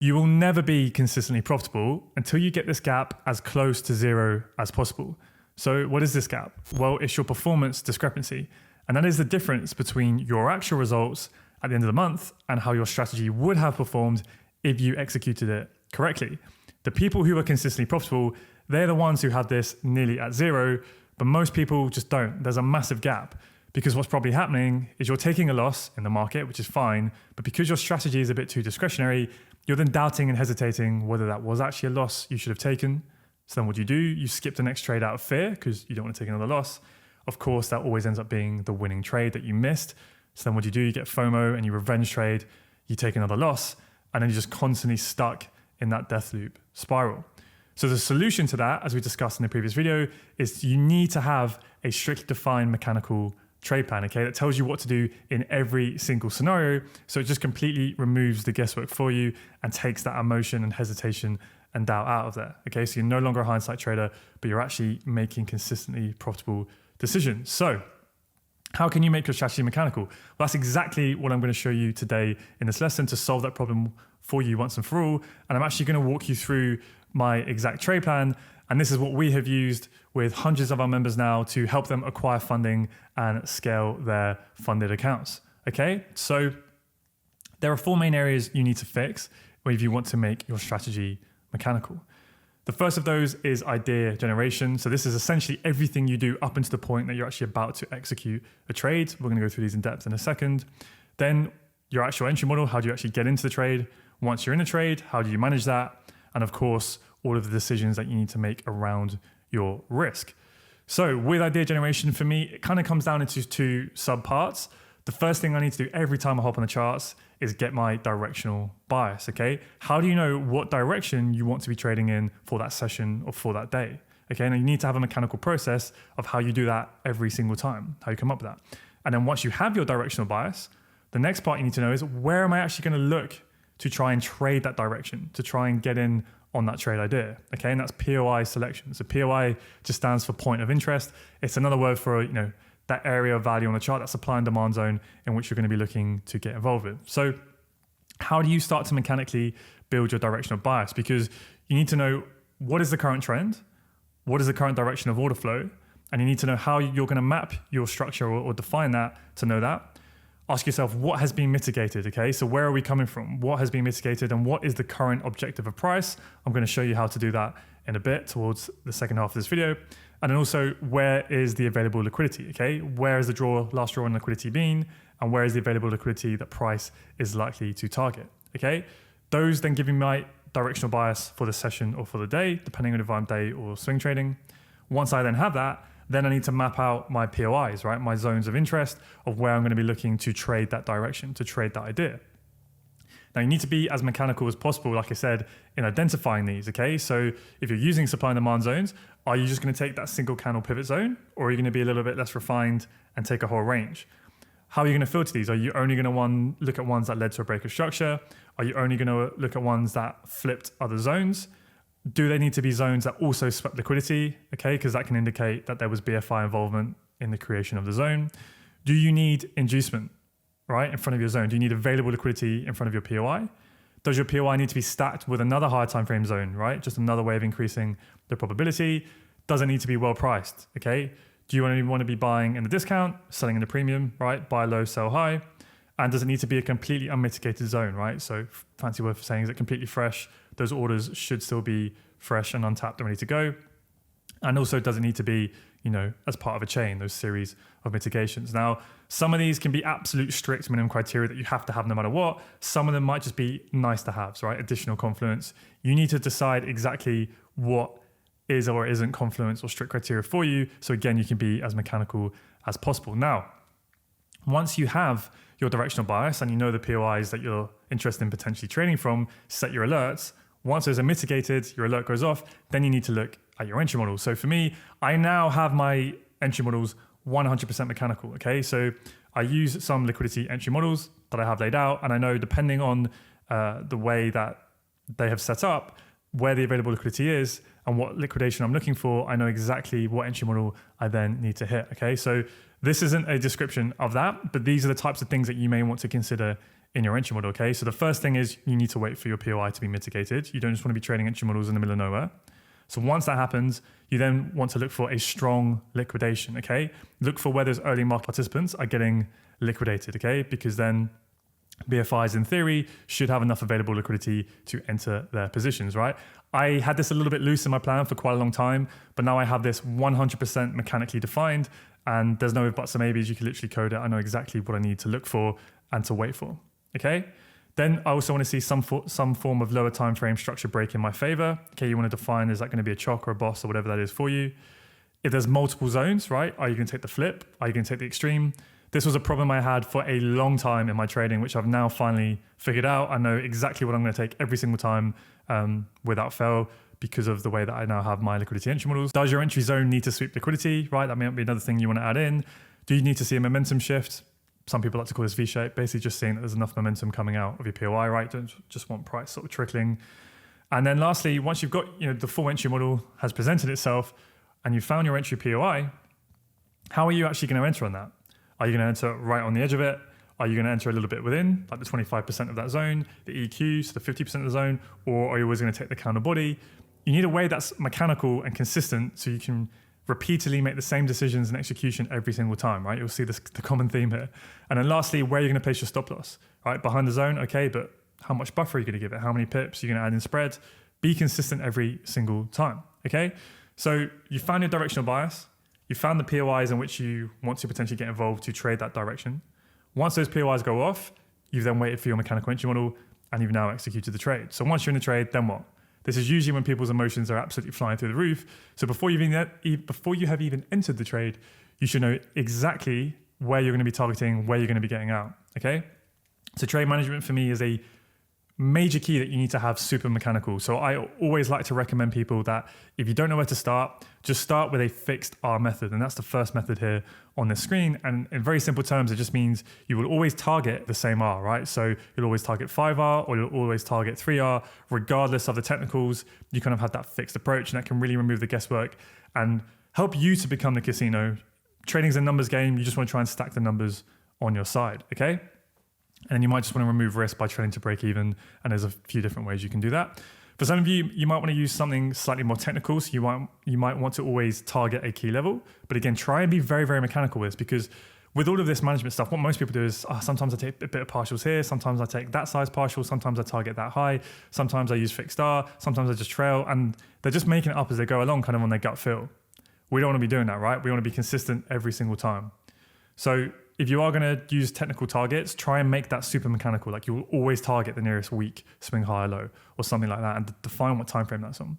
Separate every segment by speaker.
Speaker 1: You will never be consistently profitable until you get this gap as close to zero as possible. So what is this gap? Well, it's your performance discrepancy. And that is the difference between your actual results at the end of the month and how your strategy would have performed if you executed it correctly. The people who are consistently profitable, they're the ones who have this nearly at zero, but most people just don't. There's a massive gap because what's probably happening is you're taking a loss in the market, which is fine, but because your strategy is a bit too discretionary, you're then doubting and hesitating whether that was actually a loss you should have taken. So then what do? You skip the next trade out of fear because you don't want to take another loss. Of course, that always ends up being the winning trade that you missed. So then what do? You get FOMO and you revenge trade, you take another loss, and then you're just constantly stuck in that death loop spiral. So the solution to that, as we discussed in the previous video, is you need to have a strictly defined mechanical trade plan, okay, that tells you what to do in every single scenario. So it just completely removes the guesswork for you and takes that emotion and hesitation and doubt out of there. Okay, so you're no longer a hindsight trader, but you're actually making consistently profitable decisions. So how can you make your strategy mechanical? Well, that's exactly what I'm going to show you today in this lesson to solve that problem for you once and for all. And I'm actually going to walk you through my exact trade plan. And this is what we have used with hundreds of our members now to help them acquire funding and scale their funded accounts. Okay, so there are 4 main areas you need to fix if you want to make your strategy mechanical. The first of those is idea generation. So this is essentially everything you do up until the point that you're actually about to execute a trade. We're going to go through these in depth in a second. Then your actual entry model, how do you actually get into the trade? Once you're in a trade, how do you manage that? And of course, all of the decisions that you need to make around your risk. So with idea generation, for me, it kind of comes down into 2 subparts. The first thing I need to do every time I hop on the charts is get my directional bias, okay? How do you know what direction you want to be trading in for that session or for that day? Okay, now you need to have a mechanical process of how you do that every single time, how you come up with that. And then once you have your directional bias, the next part you need to know is where am I actually gonna look to try and trade that direction, to try and get in on that trade idea, okay? And that's POI selection. So POI just stands for point of interest. It's another word for, that area of value on the chart, that supply and demand zone in which you're going to be looking to get involved with. So how do you start to mechanically build your directional bias? Because you need to know what is the current trend, what is the current direction of order flow, and you need to know how you're going to map your structure or define that to know that. Ask yourself what has been mitigated, okay? So where are we coming from? What has been mitigated and what is the current objective of price? I'm going to show you how to do that in a bit towards the second half of this video. And then also, where is the available liquidity, okay? Where is the last draw on liquidity been? And where is the available liquidity that price is likely to target, okay? Those then give me my directional bias for the session or for the day, depending on if I'm day or swing trading. Once I then have that, then I need to map out my POIs, right? My zones of interest of where I'm going to be looking to trade that direction, to trade that idea. Now you need to be as mechanical as possible, like I said, in identifying these, okay? So if you're using supply and demand zones, are you just going to take that single candle pivot zone, or are you going to be a little bit less refined and take a whole range? How are you going to filter these? Are you only going to look at ones that led to a break of structure? Are you only going to look at ones that flipped other zones? Do they need to be zones that also swept liquidity? Okay, because that can indicate that there was BFI involvement in the creation of the zone. Do you need inducement, right, in front of your zone? Do you need available liquidity in front of your POI? Does your POI need to be stacked with another higher time frame zone, right? Just another way of increasing the probability. Does it need to be well priced, okay? Do you only want to be buying in the discount, selling in the premium, right? Buy low, sell high. And does it need to be a completely unmitigated zone, right? So fancy word for saying, is it completely fresh? Those orders should still be fresh and untapped and ready to go. And also, does it need to be, as part of a chain, those series of mitigations? Now, some of these can be absolute strict minimum criteria that you have to have no matter what. Some of them might just be nice to haves, right? Additional confluence. You need to decide exactly what is or isn't confluence or strict criteria for you. So again, you can be as mechanical as possible. Now, once you have your directional bias and you know the POIs that you're interested in potentially trading from, set your alerts. Once those are mitigated, your alert goes off, then you need to look at your entry model. So for me, I now have my entry models 100% mechanical, okay? So I use some liquidity entry models that I have laid out, and I know depending on the way that they have set up, where the available liquidity is and what liquidation I'm looking for, I know exactly what entry model I then need to hit, okay? So this isn't a description of that, but these are the types of things that you may want to consider in your entry model, okay? So the first thing is you need to wait for your POI to be mitigated. You don't just want to be trading entry models in the middle of nowhere. So once that happens, you then want to look for a strong liquidation, okay? Look for where those early market participants are getting liquidated, okay? Because then BFIs in theory should have enough available liquidity to enter their positions, right? I had this a little bit loose in my plan for quite a long time, but now I have this 100% mechanically defined, and there's no if, buts, or maybes. You can literally code it. I know exactly what I need to look for and to wait for, okay? Then I also want to see some form of lower time frame structure break in my favor. Okay, you want to define, is that going to be a chock or a boss or whatever that is for you? If there's multiple zones, right? Are you going to take the flip? Are you going to take the extreme? This was a problem I had for a long time in my trading, which I've now finally figured out. I know exactly what I'm going to take every single time without fail because of the way that I now have my liquidity entry models. Does your entry zone need to sweep liquidity, right? That may be another thing you want to add in. Do you need to see a momentum shift? Some people like to call this V-shape, basically just saying that there's enough momentum coming out of your POI, right? Don't just want price sort of trickling. And then lastly, once you've got, the full entry model has presented itself and you found your entry POI, how are you actually going to enter on that? Are you going to enter right on the edge of it? Are you going to enter a little bit within, like the 25% of that zone, the EQ, so the 50% of the zone, or are you always going to take the counter body? You need a way that's mechanical and consistent so you can repeatedly make the same decisions and execution every single time, right? You'll see the common theme here. And then lastly, where are you going to place your stop loss, right? Behind the zone, okay, but how much buffer are you going to give it? How many pips are you going to add in spread? Be consistent every single time, okay? So you found your directional bias. You found the POIs in which you want to potentially get involved to trade that direction. Once those POIs go off, you've then waited for your mechanical entry model and you've now executed the trade. So once you're in the trade, then what? This is usually when people's emotions are absolutely flying through the roof. So before you have even entered the trade, you should know exactly where you're going to be targeting, where you're going to be getting out, okay? So trade management for me is a major key that you need to have super mechanical. So I always like to recommend people that if you don't know where to start, just start with a fixed R method. And that's the first method here on the screen. And in very simple terms, it just means you will always target the same R, right? So you'll always target 5R or you'll always target 3R, regardless of the technicals. You kind of have that fixed approach, and that can really remove the guesswork and help you to become the casino. Trading's a numbers game. You just want to try and stack the numbers on your side, okay? And then you might just want to remove risk by trading to break even. And there's a few different ways you can do that. For some of you, you might want to use something slightly more technical. So you might want to always target a key level. But again, try and be very, very mechanical with this, because with all of this management stuff, what most people do is sometimes I take a bit of partials here. Sometimes I take that size partial. Sometimes I target that high. Sometimes I use fixed R. Sometimes I just trail. And they're just making it up as they go along, kind of on their gut feel. We don't want to be doing that, right? We want to be consistent every single time. So if you are going to use technical targets, try and make that super mechanical. Like you will always target the nearest weak swing high or low or something like that, and define what time frame that's on.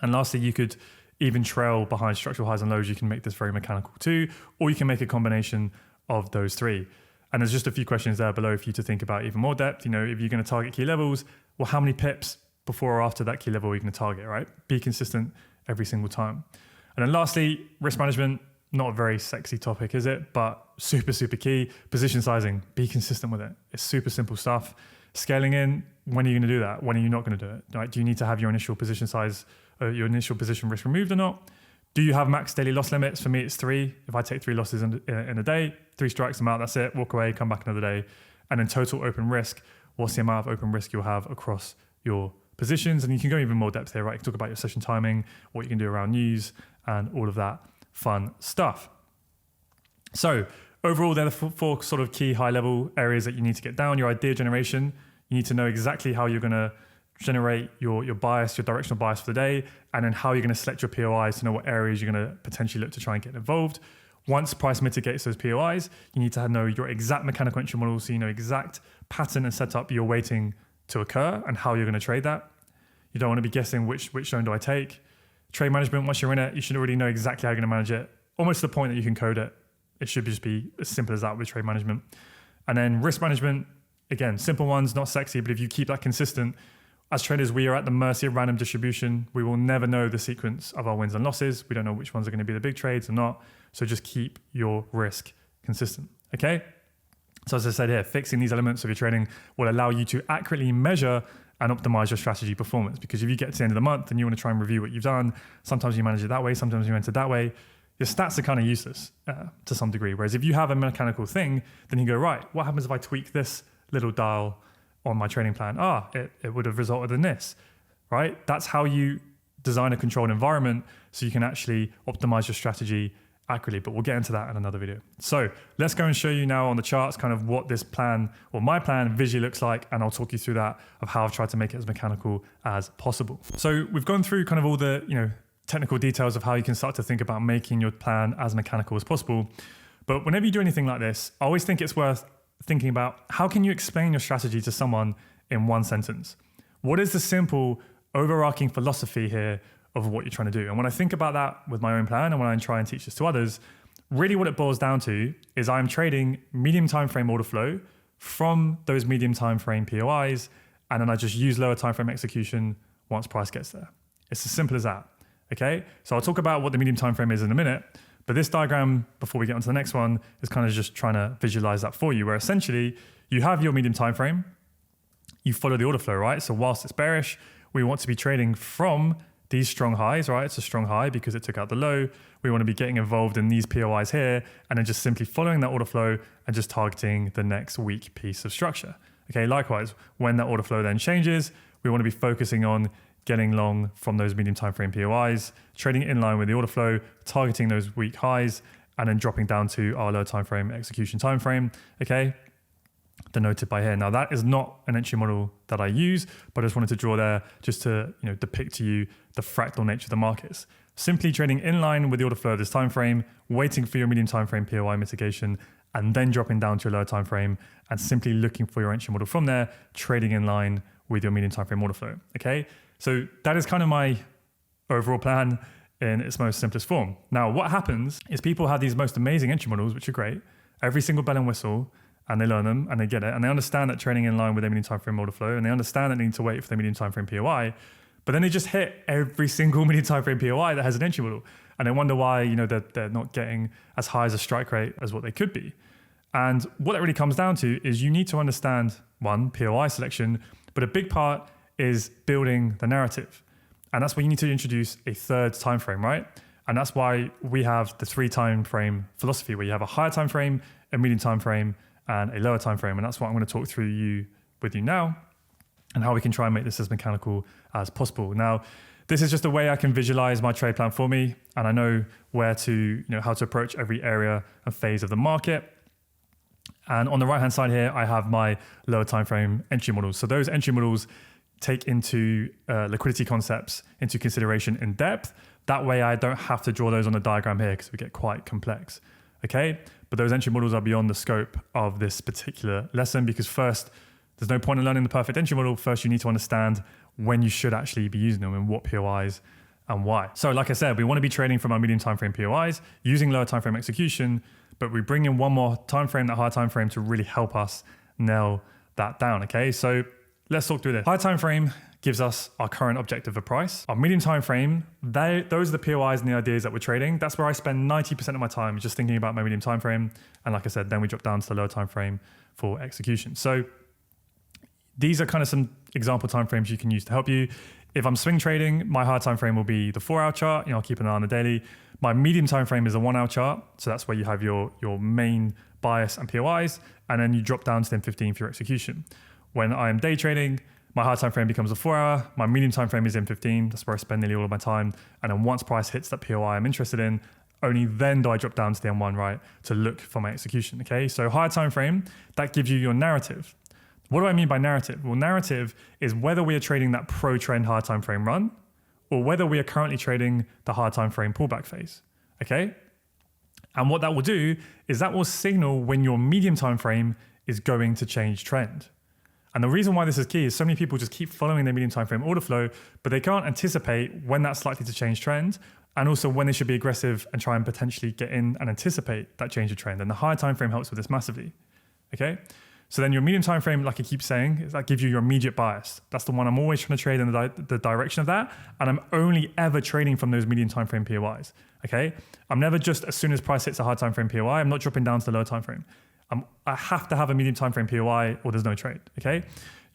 Speaker 1: And lastly, you could even trail behind structural highs and lows. You can make this very mechanical too, or you can make a combination of those three. And there's just a few questions there below for you to think about even more depth. If you're going to target key levels, well, how many pips before or after that key level are you going to target, right? Be consistent every single time. And then lastly, risk management. Not a very sexy topic, is it? But super, super key. Position sizing, be consistent with it. It's super simple stuff. Scaling in, when are you going to do that? When are you not going to do it? Right? Do you need to have your initial position size, your initial position risk removed or not? Do you have max daily loss limits? For me, it's 3. If I take 3 losses in a day, 3 strikes, I'm out, that's it. Walk away, come back another day. And then total open risk, what's the amount of open risk you'll have across your positions? And you can go even more depth here, right? You can talk about your session timing, what you can do around news, and all of that fun stuff. So overall, there are the 4 sort of key high-level areas that you need to get down. Your idea generation, you need to know exactly how you're going to generate your bias, your directional bias for the day, and then how you're going to select your POIs to know what areas you're going to potentially look to try and get involved. Once price mitigates those POIs, you need to know your exact mechanical entry model, so you know exact pattern and setup you're waiting to occur and how you're going to trade that. You don't want to be guessing which zone do I take. Trade management, once you're in it, you should already know exactly how you're going to manage it, almost to the point that you can code it. It should just be as simple as that with trade management. And then risk management, again, simple ones, not sexy, but if you keep that consistent, as traders, we are at the mercy of random distribution. We will never know the sequence of our wins and losses. We don't know which ones are going to be the big trades or not. So just keep your risk consistent, okay? So as I said here, fixing these elements of your trading will allow you to accurately measure and optimize your strategy performance. Because if you get to the end of the month and you want to try and review what you've done, sometimes you manage it that way, sometimes you enter that way, your stats are kind of useless to some degree. Whereas if you have a mechanical thing, then you go, right, what happens if I tweak this little dial on my trading plan, it would have resulted in this, right? That's how you design a controlled environment so you can actually optimize your strategy accurately, but we'll get into that in another video. So let's go and show you now on the charts kind of what this plan or my plan visually looks like, and I'll talk you through that of how I've tried to make it as mechanical as possible. So we've gone through kind of all the technical details of how you can start to think about making your plan as mechanical as possible. But whenever you do anything like this, I always think it's worth thinking about how can you explain your strategy to someone in one sentence? What is the simple overarching philosophy here of what you're trying to do? And when I think about that with my own plan and when I try and teach this to others, really what it boils down to is I'm trading medium time frame order flow from those medium time frame POIs, and then I just use lower time frame execution once price gets there. It's as simple as that. Okay, so I'll talk about what the medium time frame is in a minute, but this diagram, before we get on to the next one, is kind of just trying to visualize that for you, where essentially you have your medium time frame, you follow the order flow, right? So whilst it's bearish, we want to be trading from these strong highs, right? It's a strong high because it took out the low. We want to be getting involved in these POIs here, and then just simply following that order flow and just targeting the next weak piece of structure. Okay, likewise, when that order flow then changes, we want to be focusing on getting long from those medium time frame POIs, trading in line with the order flow, targeting those weak highs, and then dropping down to our low time frame execution time frame. Okay, denoted by here. Now that is not an entry model that I use, but I just wanted to draw there just to depict to you the fractal nature of the markets. Simply trading in line with the order flow of this time frame, waiting for your medium time frame POI mitigation, and then dropping down to your lower time frame and simply looking for your entry model from there, trading in line with your medium time frame order flow. Okay, so that is kind of my overall plan in its most simplest form. Now, what happens is people have these most amazing entry models, which are great, every single bell and whistle, and they learn them and they get it, and they understand that trading in line with their medium time frame order flow, and they understand that they need to wait for their medium time frame POI, but then they just hit every single medium time frame POI that has an entry model, and they wonder why they're not getting as high as a strike rate as what they could be. And what that really comes down to is you need to understand, one, POI selection, but a big part is building the narrative. And that's where you need to introduce a third time frame, right? And that's why we have the 3 time frame philosophy, where you have a higher time frame, a medium time frame, and a lower time frame. And that's what I'm going to talk through with you now, and how we can try and make this as mechanical as possible. Now, this is just a way I can visualize my trade plan for me, and I know where to, how to approach every area and phase of the market. And on the right-hand side here, I have my lower time frame entry models. So those entry models take into liquidity concepts into consideration in depth. That way I don't have to draw those on the diagram here because we get quite complex. Okay, but those entry models are beyond the scope of this particular lesson, because first, there's no point in learning the perfect entry model. First, you need to understand when you should actually be using them and what POIs and why. So like I said, we want to be trading from our medium time frame POIs using lower time frame execution, but we bring in one more time frame, that higher time frame, to really help us nail that down. Okay, so let's talk through this. High time frame gives us our current objective of price. Our medium time frame, those are the POIs and the ideas that we're trading. That's where I spend 90% of my time just thinking about my medium time frame. And like I said, then we drop down to the lower time frame for execution. So these are kind of some example timeframes you can use to help you. If I'm swing trading, my high time frame will be the 4-hour chart. I'll keep an eye on the daily. My medium time frame is a 1-hour chart. So that's where you have your main bias and POIs, and then you drop down to 10-15 for your execution. When I am day trading, my high time frame becomes a 4-hour. My medium time frame is M15. That's where I spend nearly all of my time. And then once price hits that POI I'm interested in, only then do I drop down to the M1, right, to look for my execution. Okay, so higher time frame, that gives you your narrative. What do I mean by narrative? Well, narrative is whether we are trading that pro-trend higher time frame run, or whether we are currently trading the higher time frame pullback phase. Okay, and what that will do is that will signal when your medium time frame is going to change trend. And the reason why this is key is so many people just keep following their medium time frame order flow, but they can't anticipate when that's likely to change trend, and also when they should be aggressive and try and potentially get in and anticipate that change of trend. And the higher time frame helps with this massively. Okay, so then your medium time frame, like I keep saying, is that gives you your immediate bias. That's the one I'm always trying to trade in the direction of that, and I'm only ever trading from those medium time frame POIs. Okay, I'm never just as soon as price hits a high time frame POI, I'm not dropping down to the low time frame. I have to have a medium time frame POI or there's no trade. Okay,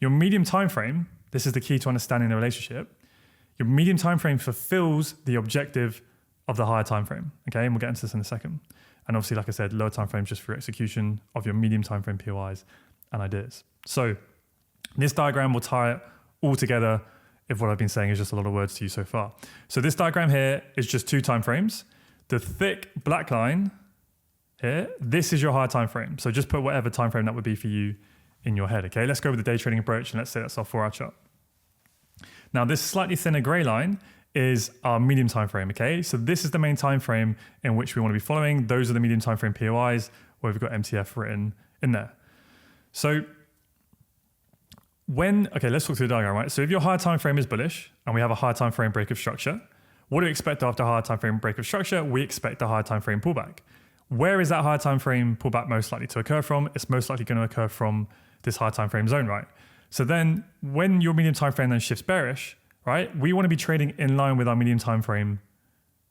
Speaker 1: your medium time frame, this is the key to understanding the relationship. Your medium time frame fulfills the objective of the higher time frame. Okay, and we'll get into this in a second. And obviously, like I said, lower time frame just for execution of your medium time frame POIs and ideas. So this diagram will tie it all together if what I've been saying is just a lot of words to you so far. So this diagram here is just 2 time frames. The thick black line here, this is your higher time frame. So just put whatever time frame that would be for you in your head, okay? Let's go with the day trading approach and let's say that's our 4-hour chart. Now this slightly thinner gray line is our medium time frame, okay? So this is the main time frame in which we want to be following. Those are the medium time frame POIs where we've got MTF written in there. So let's talk through the diagram, right? So if your higher time frame is bullish and we have a higher time frame break of structure, what do we expect after a higher time frame break of structure? We expect a higher time frame pullback. Where is that higher time frame pullback most likely to occur from? It's most likely going to occur from this higher time frame zone, right? So then when your medium time frame then shifts bearish, right, we want to be trading in line with our medium time frame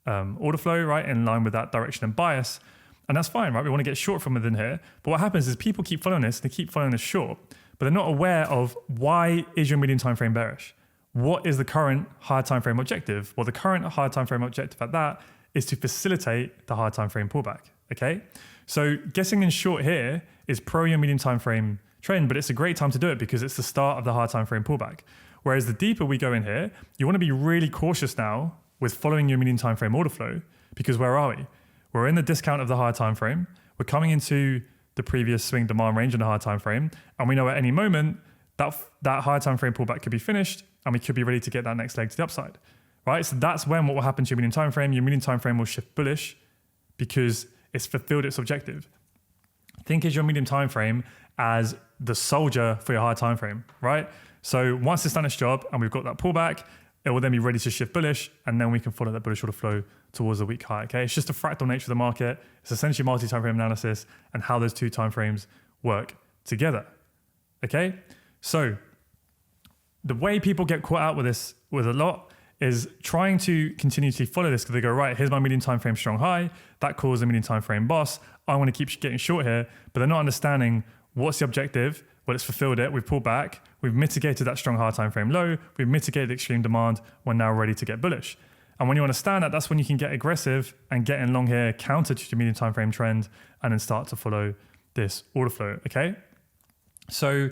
Speaker 1: order flow, right, in line with that direction and bias. And that's fine, right? We want to get short from within here. But what happens is people keep following this, they keep following this short, but they're not aware of why is your medium time frame bearish? What is the current higher time frame objective? Well, the current higher time frame objective at that is to facilitate the higher time frame pullback, okay? So getting in short here is pro your medium time frame trend, but it's a great time to do it because it's the start of the higher time frame pullback. Whereas the deeper we go in here, you want to be really cautious now with following your medium time frame order flow, because where are we? We're in the discount of the higher time frame. We're coming into the previous swing demand range in the higher time frame, and we know at any moment that higher time frame pullback could be finished, and we could be ready to get that next leg to the upside, right? So that's when what will happen to your medium time frame. Your medium time frame will shift bullish because it's fulfilled its objective. Think of your medium time frame as the soldier for your higher time frame, right? So once it's done its job and we've got that pullback, it will then be ready to shift bullish, and then we can follow that bullish order flow towards the week high, okay? It's just a fractal nature of the market. It's essentially multi-time frame analysis and how those 2 time frames work together, okay? So the way people get caught out with this with a lot is trying to continuously follow this because they go, right, here's my medium time frame strong high, that caused a medium time frame boss, I want to keep getting short here, but they're not understanding what's the objective. Well, it's fulfilled it, we've pulled back, we've mitigated that strong higher time frame low, we've mitigated extreme demand, we're now ready to get bullish. And when you understand that, that's when you can get aggressive and get in long here, counter to your medium time frame trend, and then start to follow this order flow, okay? So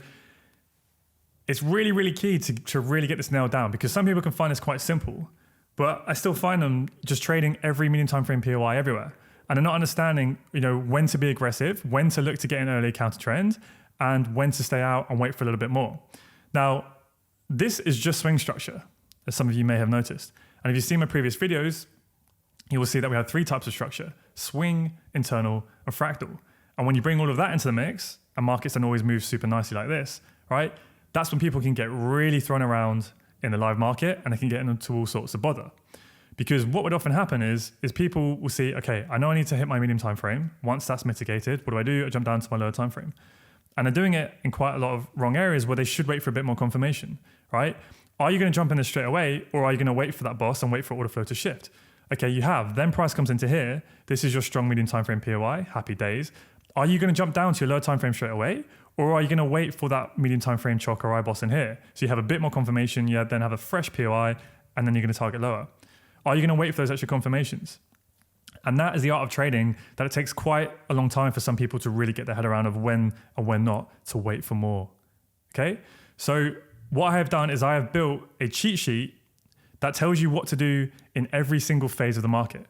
Speaker 1: it's really, really key to really get this nailed down, because some people can find this quite simple, but I still find them just trading every medium time frame POI everywhere. And they're not understanding, when to be aggressive, when to look to get in early counter trend, and when to stay out and wait for a little bit more. Now, this is just swing structure, as some of you may have noticed. And if you've seen my previous videos, you will see that we have 3 types of structure: swing, internal, and fractal. And when you bring all of that into the mix, and markets don't always move super nicely like this, right? That's when people can get really thrown around in the live market, and they can get into all sorts of bother. Because what would often happen is people will see, okay, I know I need to hit my medium time frame. Once that's mitigated, what do? I jump down to my lower time frame. And they're doing it in quite a lot of wrong areas where they should wait for a bit more confirmation, right? Are you going to jump in this straight away, or are you going to wait for that boss and wait for order flow to shift? Okay, you have. Then price comes into here. This is your strong medium time frame POI. Happy days. Are you going to jump down to your lower time frame straight away, or are you going to wait for that medium time frame chalk or boss in here? So you have a bit more confirmation. You then have a fresh POI, and then you're going to target lower. Are you going to wait for those extra confirmations? And that is the art of trading, that it takes quite a long time for some people to really get their head around of when and when not to wait for more, okay? So what I have done is I have built a cheat sheet that tells you what to do in every single phase of the market.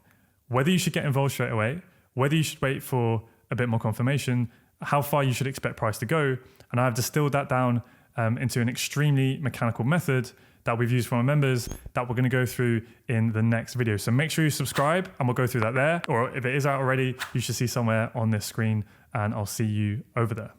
Speaker 1: Whether you should get involved straight away, whether you should wait for a bit more confirmation, how far you should expect price to go. And I've distilled that down into an extremely mechanical method that we've used for our members that we're going to go through in the next video. So make sure you subscribe, and we'll go through that there. Or if it is out already, you should see somewhere on this screen, and I'll see you over there.